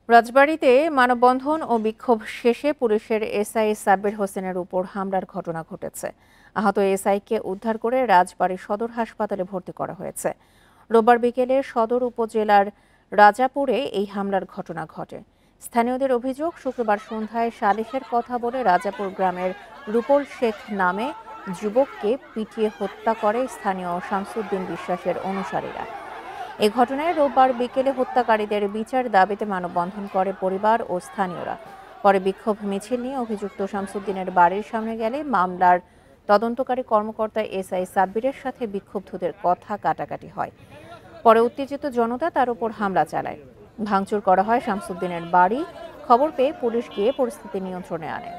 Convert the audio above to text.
রাজবাড়ীতে মানববন্ধন ও বিক্ষোভ শেষে পুলিশের এসআই সাব্বির হোসেনের উপর হামলার ঘটনা ঘটেছে। আহত এসআইকে উদ্ধার করে রাজবাড়ী সদর হাসপাতালে ভর্তি করা হয়েছে। রোববার বিকেলে সদর উপজেলার রাজাপুরে এই হামলার ঘটনা ঘটে। স্থানীয়দের অভিযোগ, শুক্রবার সন্ধ্যায় সালিশের কথা বলে রাজাপুর গ্রামের রুপল শেখ নামে যুবককে পিটিয়ে হত্যা করে স্থানীয় শামসুদ্দিন বিশ্বাসের অনুসারীরা। এ ঘটনায় রোববার বিকেলে হত্যাকারীদের বিচার দাবিতে মানববন্ধন করে পরিবার ও স্থানীয়রা। পরে বিক্ষোভ মিছিল নিয়ে অভিযুক্ত শামসুদ্দিনের বাড়ির সামনে গেলে মামলার তদন্তকারী কর্মকর্তা এসআই সাব্বিরের সাথে বিক্ষুব্ধদের কথা কাটাকাটি হয়। পরে উত্তেজিত জনতা তার উপর হামলা চালায়। ভাঙচুর করা হয় শামসুদ্দিনের বাড়ি। খবর পেয়ে পুলিশ গিয়ে পরিস্থিতি নিয়ন্ত্রণে আনে।